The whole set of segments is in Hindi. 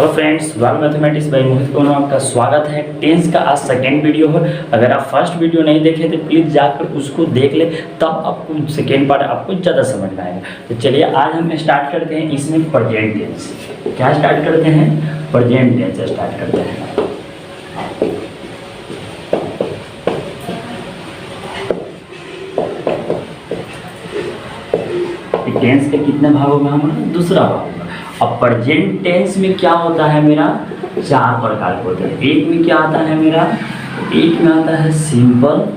Hello friends, world mathematics by Mohit को आपका स्वागत है। टेंस का आज सेकेंड वीडियो है। अगर आप फर्स्ट वीडियो नहीं देखे तो प्लीज़ जाकर उसको देख ले, तब आपको सेकेंड पार्ट आपको ज़्यादा समझ में आएगा। तो चलिए आज हम स्टार्ट करते हैं इसमें प्रेजेंट टेंस। क्या स्टार्ट करते हैं? प्रेजेंट टेंस स्टार्ट करते हैं। टेंस के कितने भाग होगा हमारा? दूसरा भाग होगा। अब प्रेजेंट टेंस में क्या होता है मेरा? चार प्रकार के होते हैं। एक में क्या आता है मेरा? एक में आता है सिंपल,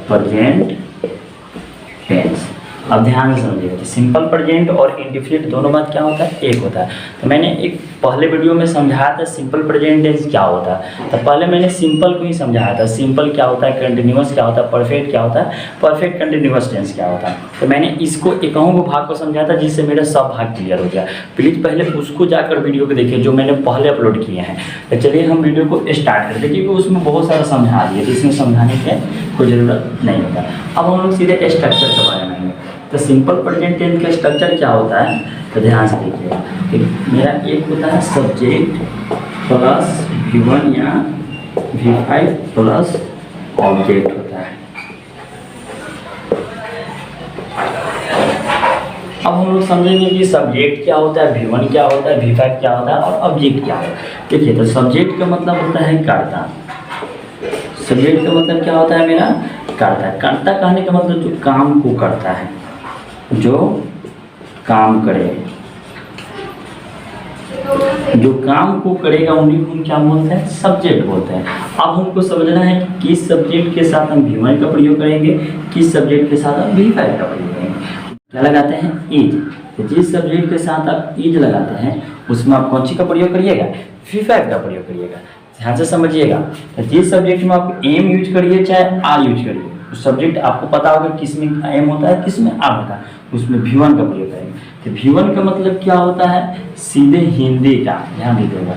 प्रेजेंट टेंस। अब ध्यान से समझिएगा कि सिंपल प्रेजेंट और इंडेफिनिट दोनों बात क्या होता है? एक होता है। तो मैंने एक पहले वीडियो में समझाया था सिंपल प्रेजेंट टेंस क्या होता है। तो पहले मैंने सिंपल को ही समझाया था। सिंपल क्या होता है, कंटिन्यूअस क्या होता है, परफेक्ट क्या होता है, परफेक्ट कंटिन्यूअस टेंस क्या होता है। तो मैंने इसको एकहों को भाग को समझाया था, जिससे मेरा सब भाग क्लियर हो गया। प्लीज़ पहले उसको जाकर वीडियो को देखिए जो मैंने पहले अपलोड किए हैं। तो चलिए हम वीडियो को स्टार्ट करते हैं, क्योंकि उसमें बहुत सारा समझा दिए, तो इसमें समझाने की कोई ज़रूरत नहीं होता। अब हम लोग सीधे स्ट्रक्चर के बारे में आएंगे। तो सिंपल प्रेजेंट टेंस का स्ट्रक्चर क्या होता है? तो ध्यान से देखिएगा कि मेरा एक होता है सब्जेक्ट प्लस V1 या V5 प्लस ऑब्जेक्ट होता है। अब हम लोग समझेंगे कि सब्जेक्ट क्या होता है, V1 क्या होता है, V5 क्या होता है और ऑब्जेक्ट क्या है। देखिए, तो सब्जेक्ट का मतलब होता है कर्ता। सब्जेक्ट का मतलब क्या होता है मेरा? कर्ता। कर्ता कहने का मतलब जो काम को करता है, जो काम करे, जो काम को करेगा उन्हीं को हम क्या बोलते हैं? सब्जेक्ट बोलते हैं। अब हमको समझना है कि किस सब्जेक्ट के साथ हम V1 का प्रयोग करेंगे, किस सब्जेक्ट के साथ हम V5 का प्रयोग करेंगे। क्या लगाते हैं? इज। तो जिस सब्जेक्ट के साथ आप इज लगाते हैं उसमें आप कौन सी का प्रयोग करिएगा? V5 का प्रयोग करिएगा। ध्यान से समझिएगा। तो जिस सब्जेक्ट में आप एम यूज करिए चाहे आर यूज करिए, उस सब्जेक्ट आपको पता होगा किस में एम होता है किस में आर होता है, उसमें V1 का प्रयोग करेंगे। तो V1 का मतलब क्या होता है? सीधे हिंदी का, ध्यान दीजिएगा,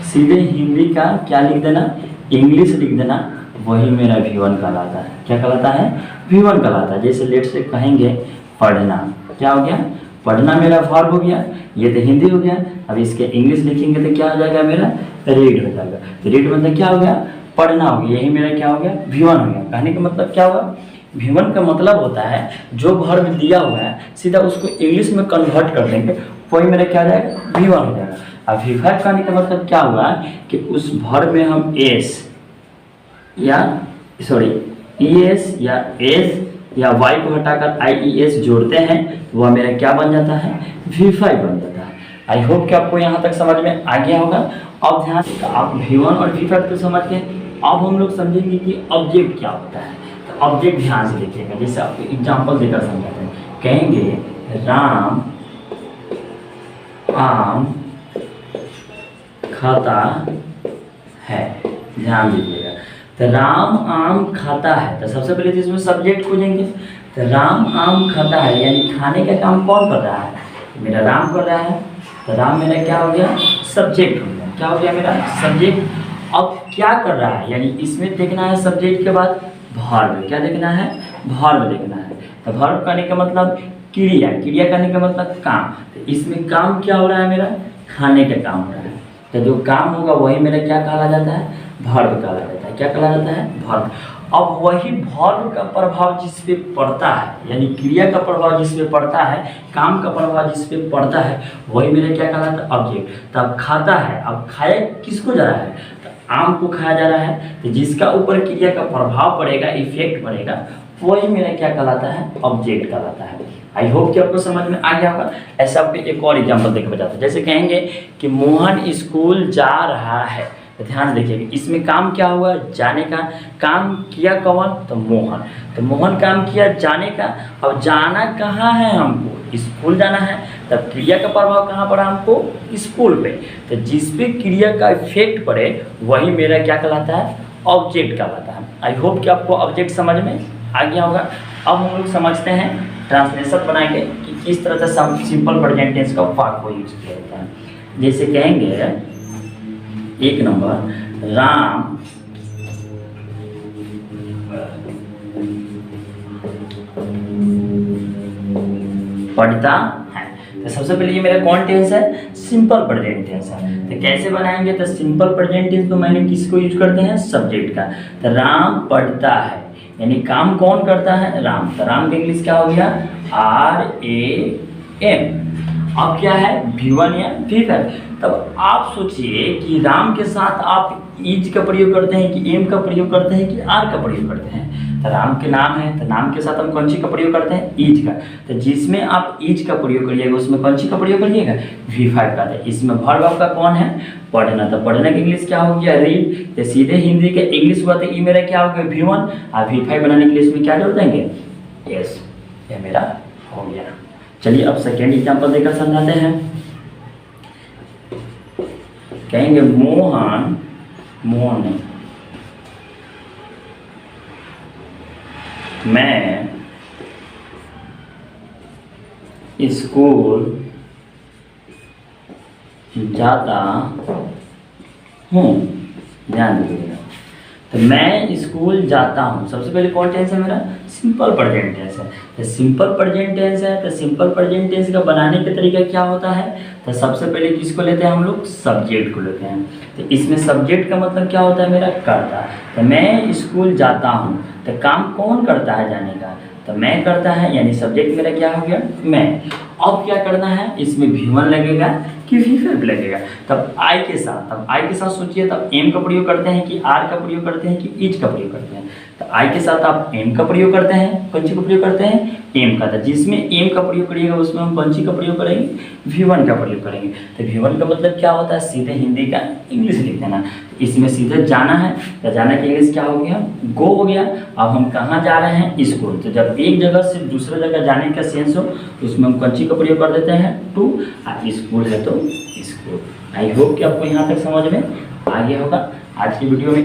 सीधे हिंदी का क्या लिख देना? इंग्लिश लिख देना, वही मेरा V1 कहलाता है। क्या कहलाता है? V1 कहलाता है। जैसे लेट से कहेंगे पढ़ना, क्या हो गया? पढ़ना मेरा वर्ब हो गया, ये तो हिंदी हो गया। अब इसके इंग्लिश लिखेंगे तो क्या हो जाएगा मेरा? रीड हो जाएगा। तो रीड मतलब क्या हो गया? पढ़ना हो गया, यही मेरा क्या हो गया? V1 हो गया। कहने का मतलब क्या हुआ? V1 का मतलब होता है जो वर्ब दिया हुआ है सीधा उसको इंग्लिश में कन्वर्ट कर देंगे, वही मेरा क्या हो जाएगा? V1 हो जाएगा। अब V5 कहने का मतलब क्या हुआ कि उस वर्ब में हम ES या S या Y को हटाकर IES जोड़ते हैं तो वह मेरा क्या बन जाता है? V5 बन जाता है। आई होप कि आपको यहाँ तक समझ में आ गया होगा। अब ध्यान से आप V1 और V5 को समझ गए। अब हम लोग समझेंगे कि ऑब्जेक्ट क्या होता है। तो ऑब्जेक्ट ध्यान से देखिएगा, जैसे आपको एग्जांपल देकर समझाते हैं। कहेंगे राम आम खाता है। ध्यान दीजिएगा, तो राम आम खाता है। तो सबसे पहले तो इसमें सब्जेक्ट खोजेंगे। तो राम आम खाता है, यानी खाने का काम कौन कर रहा है? मेरा राम कर रहा है। तो राम मेरा क्या हो गया? सब्जेक्ट हो गया। क्या हो गया मेरा? सब्जेक्ट। अब क्या कर रहा है, यानी इसमें देखना है सब्जेक्ट के बाद वर्ब। क्या देखना है? वर्ब देखना है। तो वर्ब करने का मतलब क्रिया, क्रिया करने का मतलब काम। तो इसमें काम क्या हो रहा है मेरा? खाने का काम हो रहा है। तो जो काम होगा वही मेरा क्या कहा जाता है? वर्ब कहा जाता है। क्या कहा जाता है? वर्ब। अब वही वर्ब का प्रभाव जिस पे पड़ता है, यानी क्रिया का प्रभाव जिस पे पड़ता है, काम का प्रभाव जिस पे पड़ता है, वही मेरा क्या कहलाता है? ऑब्जेक्ट। तब खाता है, अब खाया किसको जा रहा है? तो आम को खाया जा रहा है। तो जिसका ऊपर क्रिया का प्रभाव पड़ेगा, इफेक्ट पड़ेगा, वही मेरा क्या कहलाता है? ऑब्जेक्ट कहलाता है। आई होप कि आपको समझ में आ गया होगा। ऐसा आपको एक और एग्जाम्पल देकर बताता है। जैसे कहेंगे कि मोहन स्कूल जा रहा है। तो ध्यान देखिएगा, इसमें काम क्या हुआ? जाने का। काम किया कौन? तो मोहन। तो मोहन काम किया जाने का। अब जाना कहाँ है हमको? स्कूल जाना है। तब क्रिया का प्रभाव कहाँ पड़ा हमको? स्कूल पे। तो जिस पे क्रिया का इफेक्ट पड़े वही मेरा क्या कहलाता है? ऑब्जेक्ट कहलाता है। आई होप कि आपको ऑब्जेक्ट समझ में आ गया होगा। अब हम लोग समझते हैं, ट्रांसलेशन बनाएंगे कि किस तरह से सिंपल प्रेजेंट टेंस का वाक्य को यूज किया जाता है। जैसे कहेंगे एक नंबर, राम पढ़ता है। तो सबसे पहले ये मेरा कौन टेंस है, सिंपल प्रेजेंट टेंस है। तो कैसे बनाएंगे, तो सिंपल प्रेजेंट टेंस को मैंने किसको यूज करते हैं, सब्जेक्ट का। तो राम पढ़ता है, यानी काम कौन करता है, राम। तो राम का इंग्लिश क्या हो गया, RAM। अब क्या है, V1 या V5। तब आप सोचिए कि राम के साथ आप इज का प्रयोग करते हैं कि एम का प्रयोग करते हैं कि आर का प्रयोग करते हैं। तो राम के नाम है, तो नाम के साथ हम कौन सी का प्रयोग करते हैं, इज का। तो जिसमें आप इज का प्रयोग करिएगा उसमें कौन सी का प्रयोग करिएगा, V5 का। तो इसमें वर्ब आपका कौन है, पढ़ना। तो पढ़ने का इंग्लिश क्या हो गया, रीड। तो सीधे हिंदी का इंग्लिश हुआ, तो ये मेरा क्या हो गया, V1। और V5 बनाने के लिए इसमें क्या जोड़ देंगे, यस। ये मेरा हो गया। चलिए अब सेकेंड एग्जाम्पल देकर समझाते हैं। कहेंगे मोहन मैं स्कूल जाता हूँ। ध्यान दीजिएगा, तो मैं स्कूल जाता हूँ। सबसे पहले कौन टेंस है मेरा, सिंपल प्रेजेंट टेंस है। तो सिंपल प्रेजेंट टेंस है, तो सिंपल प्रेजेंट टेंस का बनाने का तरीका क्या होता है, तो सबसे पहले किसको लेते हैं हम लोग, सब्जेक्ट को लेते हैं। तो इसमें सब्जेक्ट का मतलब क्या होता है मेरा, करता। तो मैं स्कूल जाता हूँ, तो काम कौन करता है जाने का, तो मैं करता है, यानी सब्जेक्ट मेरा क्या हो गया, मैं। अब क्या करना है, इसमें V1 लगेगा कि V5 लगेगा। तब आई के साथ सोचिए, तब एम का प्रयोग करते हैं कि आर का प्रयोग करते हैं कि इज का प्रयोग करते हैं। तो आई के साथ आप एम का प्रयोग करते हैं, कौन सी का प्रयोग करते हैं, एम का। था जिसमें एम का प्रयोग करिएगा उसमें हम कौन सी का प्रयोग करेंगे, V1 का प्रयोग करेंगे। तो V1 का मतलब क्या होता है, सीधे हिंदी का इंग्लिश लिख देना। इसमें सीधे जाना है, तो जाना के इंग्लिश क्या हो गया, गो हो गया। अब हम कहाँ जा रहे हैं, स्कूल। तो जब एक जगह से दूसरे जगह जाने का सेंस हो तो उसमें हम कौन सी का प्रयोग कर देते हैं, टू। स्कूल है तो स्कूल। आई होप कि आपको यहाँ तक समझ में आ गया होगा। आज की वीडियो में